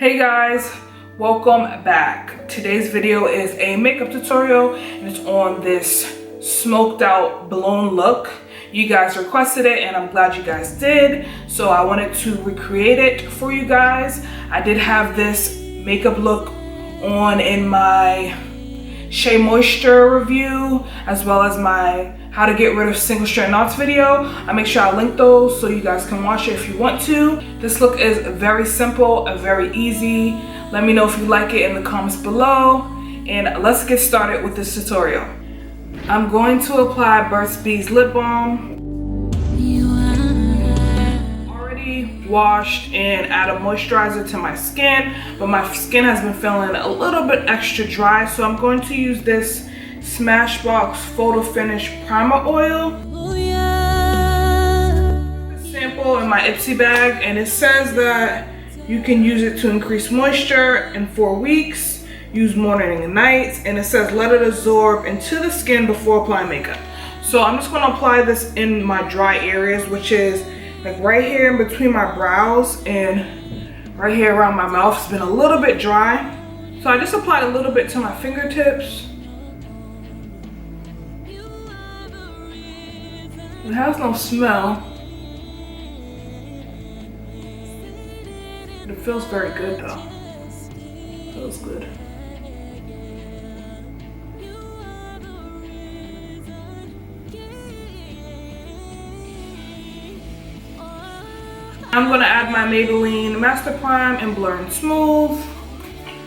Hey guys, welcome back. Today's video is a makeup tutorial and it's on this smoked out blown look. You guys requested it and I'm glad you guys did. So I wanted to recreate it for you guys. I did have this makeup look on in my sheamoisture review as well as my how to get rid of single strand knots video. I make sure I link those so you guys can watch it if you want to. This look is very simple and very easy. Let me know if you like it in the comments below and let's get started with this tutorial. I'm going to apply Burt's Bees lip balm. Already washed and add a moisturizer to my skin, but my skin has been feeling a little bit extra dry, so I'm going to use this Smashbox Photo Finish Primer Oil. This sample in my Ipsy bag, and it says that you can use it to increase moisture in 4 weeks, use morning and nights, and it says let it absorb into the skin before applying makeup. So I'm just going to apply this in my dry areas, which is like right here in between my brows and right here around my mouth. It's been a little bit dry, so I just applied a little bit to my fingertips. It has no smell. It feels very good though. It feels good. I'm gonna add my Maybelline Master Prime and Blur and Smooth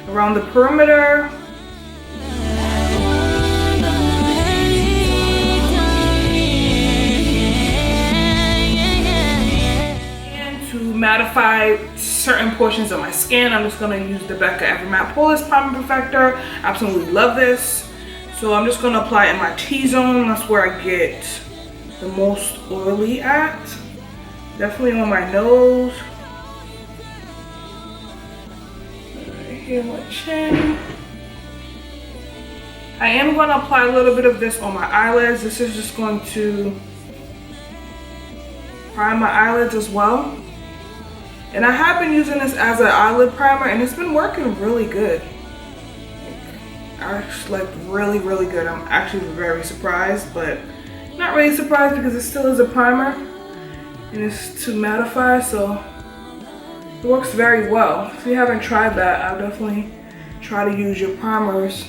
around the perimeter. Mattify certain portions of my skin. I'm just going to use the Becca Every Matte Poreless Primer Perfector. Absolutely love this. So I'm just going to apply it in my T-zone. That's where I get the most oily at. Definitely on my nose. Right here on my chin. I am going to apply a little bit of this on my eyelids. This is just going to prime my eyelids as well. And I have been using this as an eyelid primer and it's been working really good. Like really good. I'm actually very surprised, but not really surprised because it still is a primer and it's to mattify, so it works very well. If you haven't tried that, I'll definitely try to use your primers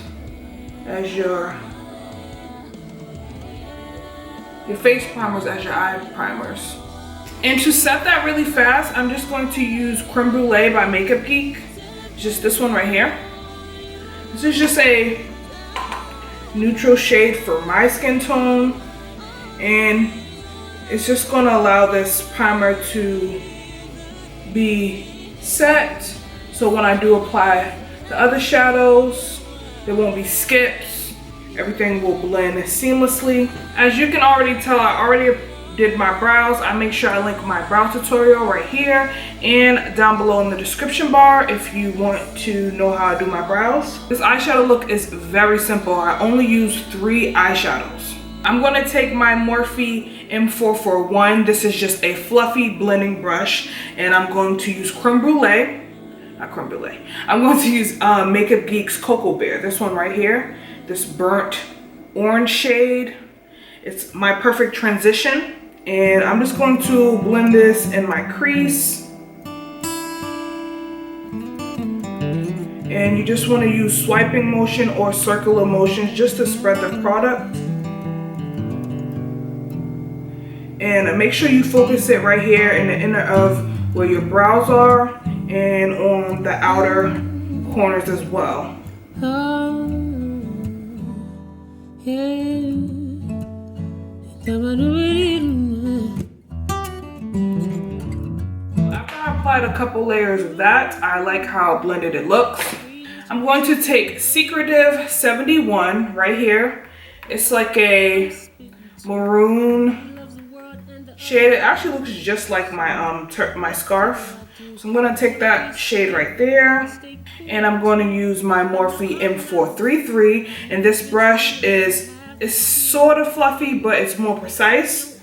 as your face primers as your eye primers. And to set that really fast, I'm just going to use Creme Brulee by Makeup Geek. Just this one right here. This is just a neutral shade for my skin tone. And it's just going to allow this primer to be set. So when I do apply the other shadows, there won't be skips. Everything will blend seamlessly. As you can already tell, I already did my brows. I make sure I link my brow tutorial right here and down below in the description bar if you want to know how I do my brows. This eyeshadow look is very simple. I only use 3 eyeshadows. I'm going to take my Morphe M441. This is just a fluffy blending brush and I'm going to use Creme Brulee. Not Creme Brulee. I'm going to use Makeup Geek's Cocoa Bear. This one right here. This burnt orange shade. It's my perfect transition. And I'm just going to blend this in my crease. And you just want to use swiping motion or circular motions just to spread the product. And make sure you focus it right here in the inner of where your brows are and on the outer corners as well. After I applied a couple layers of that, I like how blended it looks. I'm going to take Secretive 71 right here. It's like a maroon shade. It actually looks just like my my scarf. So I'm going to take that shade right there. And I'm going to use my Morphe M433. And this brush is sort of fluffy, but it's more precise.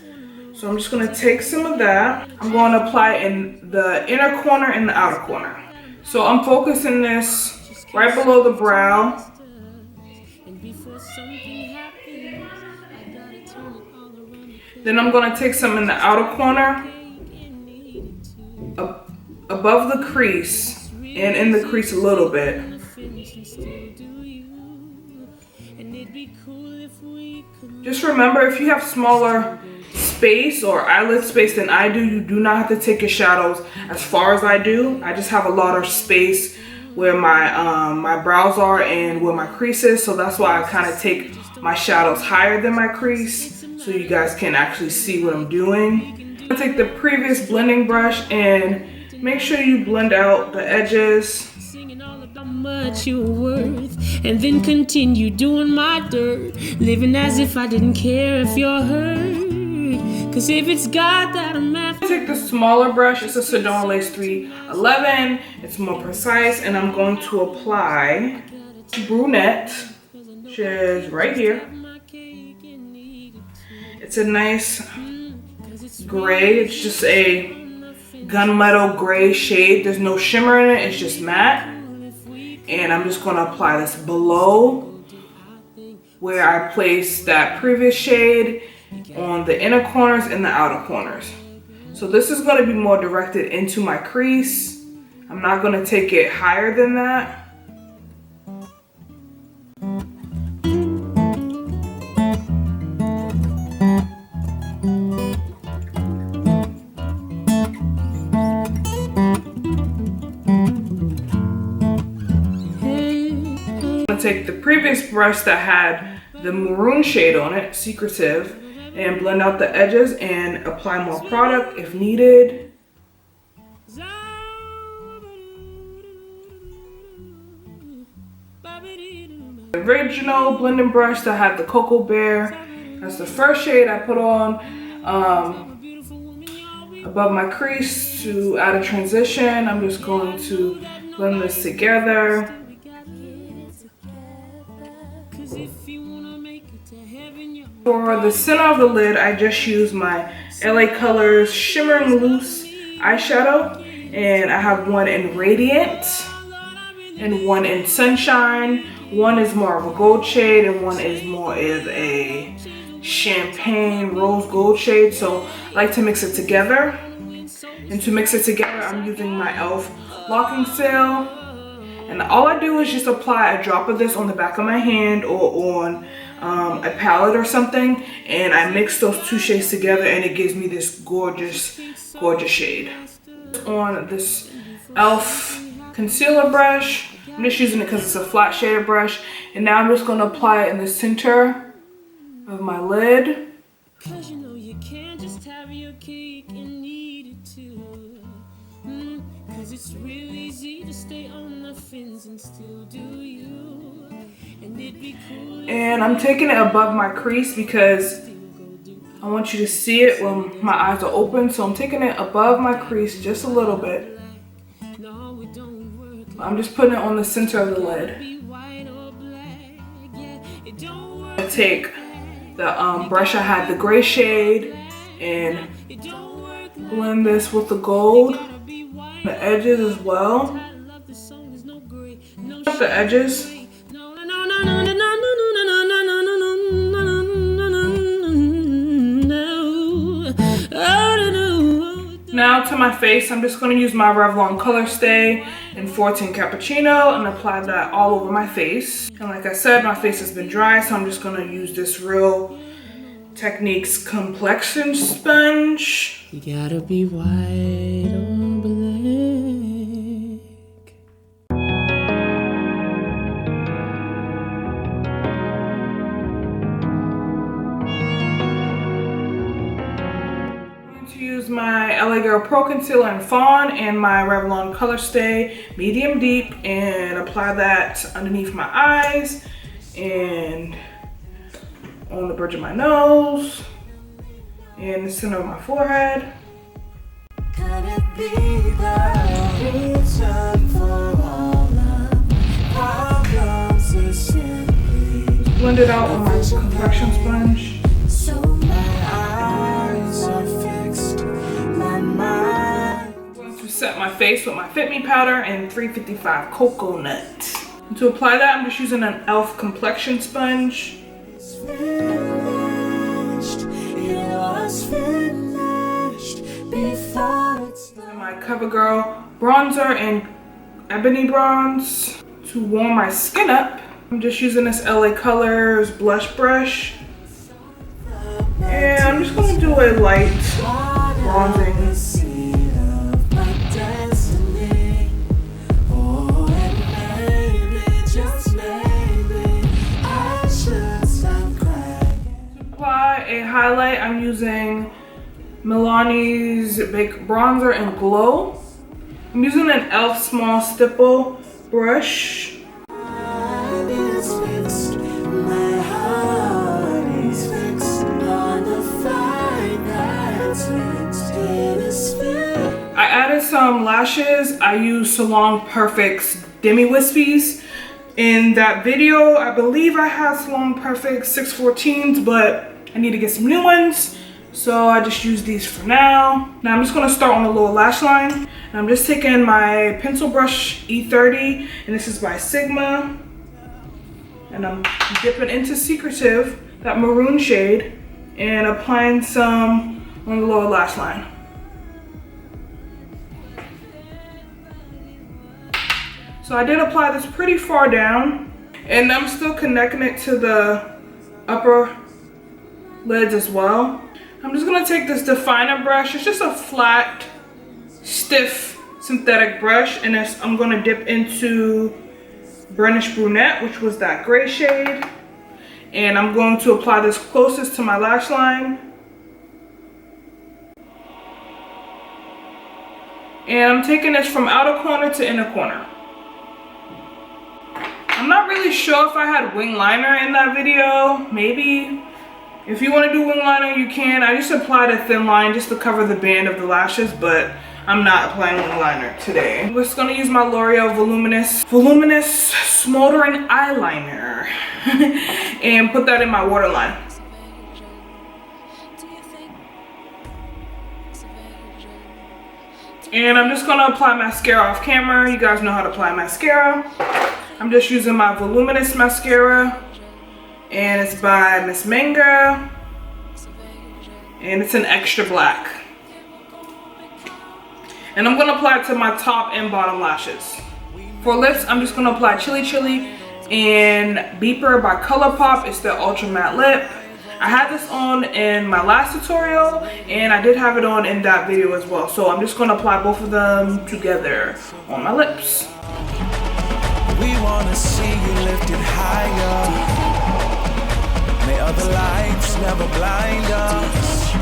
So I'm just going to take some of that. I'm going to apply it in the inner corner and the outer corner. So I'm focusing this right below the brow. Then I'm going to take some in the outer corner, above the crease, and in the crease a little bit. Just remember, if you have smaller space or eyelid space than I do, you do not have to take your shadows as far as I do. I just have a lot of space where my brows are and where my crease is, so that's why I kind of take my shadows higher than my crease so you guys can actually see what I'm doing. I'm gonna take the previous blending brush and make sure you blend out the edges. How much you're worth, and then continue doing my dirt, living as if I didn't care if you're hurt. Cause if it's God that I'm after. Take the smaller brush, it's a Sedona Lace 311. It's more precise, and I'm going to apply Brunette, which is right here. It's a nice gray. It's just a gunmetal gray shade. There's no shimmer in it, it's just matte. And I'm just going to apply this below where I placed that previous shade, on the inner corners and the outer corners. So this is going to be more directed into my crease. I'm not going to take it higher than that. Take the previous brush that had the maroon shade on it, Secretive, and blend out the edges and apply more product if needed. The original blending brush that had the Cocoa Bear, that's the first shade I put on above my crease to add a transition. I'm just going to blend this together. For the center of the lid, I just use my LA Colors Shimmering Loose eyeshadow, and I have one in Radiant and one in Sunshine. One is more of a gold shade and one is more of a champagne rose gold shade, so I like to mix it together. And to mix it together, I'm using my e.l.f. locking seal, and all I do is just apply a drop of this on the back of my hand or on a palette or something, and I mix those two shades together and it gives me this gorgeous shade. On this e.l.f. concealer brush, I'm just using it because it's a flat shaded brush, and now I'm just going to apply it in the center of my lid. Cause you know you can't just have your cake and eat it too. Cause it's real easy to stay on the fence and still do you. And I'm taking it above my crease because I want you to see it when my eyes are open. So I'm taking it above my crease just a little bit. I'm just putting it on the center of the lid. I take the brush I had the gray shade and blend this with the gold. The edges as well. The edges. Now to my face, I'm just going to use my Revlon Colorstay in 14 Cappuccino and apply that all over my face. And like I said, my face has been dry, so I'm just going to use this Real Techniques complexion sponge. You gotta be white or black. My LA Girl Pro Concealer in Fawn and my Revlon Colorstay Medium Deep, and apply that underneath my eyes and on the bridge of my nose and the center of my forehead. Could it be the reason for all of our problems? Blend it out with my complexion sponge. So my eyes are fixed. I'm going to set my my face with my Fit Me powder and 355 Coconut. And to apply that, I'm just using an e.l.f. complexion sponge. And my Covergirl bronzer and Ebony bronze. To warm my skin up, I'm just using this LA Colors blush brush. And I'm just going to do a light bronzing. To apply a highlight, I'm using Milani's Big Bronzer and Glow. I'm using an e.l.f. small stipple brush. I added some lashes. I used Salon Perfect's Demi Wispies. In that video, I believe I have Salon Perfect 614s, but I need to get some new ones. So I just use these for now. Now I'm just gonna start on the lower lash line. And I'm just taking my pencil brush E30, and this is by Sigma. And I'm dipping into Secretive, that maroon shade, and applying some on the lower lash line. So I did apply this pretty far down, and I'm still connecting it to the upper lids as well. I'm just gonna take this definer brush. It's just a flat, stiff, synthetic brush, and I'm gonna dip into Burnished Brunette, which was that gray shade. And I'm going to apply this closest to my lash line. And I'm taking this from outer corner to inner corner. I'm not really sure if I had wing liner in that video, maybe. If you want to do wing liner, you can. I just applied a thin line just to cover the band of the lashes, but I'm not applying wing liner today. I'm just going to use my L'Oreal Voluminous Smoldering Eyeliner and put that in my waterline. And I'm just going to apply mascara off camera. You guys know how to apply mascara. I'm just using my Voluminous mascara, and it's by Miss Manga, and it's an extra black. And I'm gonna apply it to my top and bottom lashes. For lips, I'm just gonna apply Chili Chili and Beeper by ColourPop. It's the Ultra Matte Lip. I had this on in my last tutorial, and I did have it on in that video as well. So I'm just gonna apply both of them together on my lips. We wanna see you lifted higher. May other lights never blind us.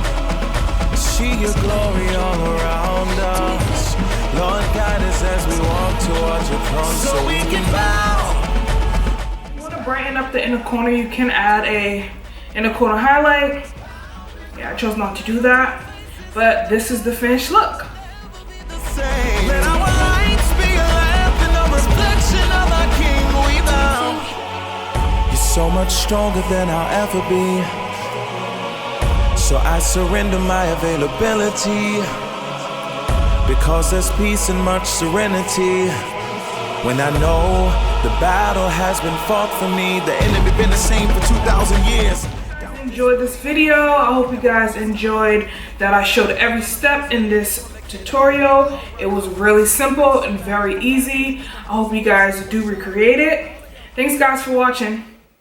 See your glory all around us. Lord, guide us as we walk towards your throne so we can bow. If you want to brighten up the inner corner, you can add a inner corner highlight. Yeah, I chose not to do that, but this is the finished look. Let our lights be a lamp and a reflection of our King we bow. You're so much stronger than I'll ever be. So I surrender my availability, because there's peace and much serenity when I know the battle has been fought for me. The enemy been the same for 2,000 years. Enjoyed this video. I hope you guys enjoyed that I showed every step in this tutorial. It was really simple and very easy. I hope you guys do recreate it. Thanks guys for watching.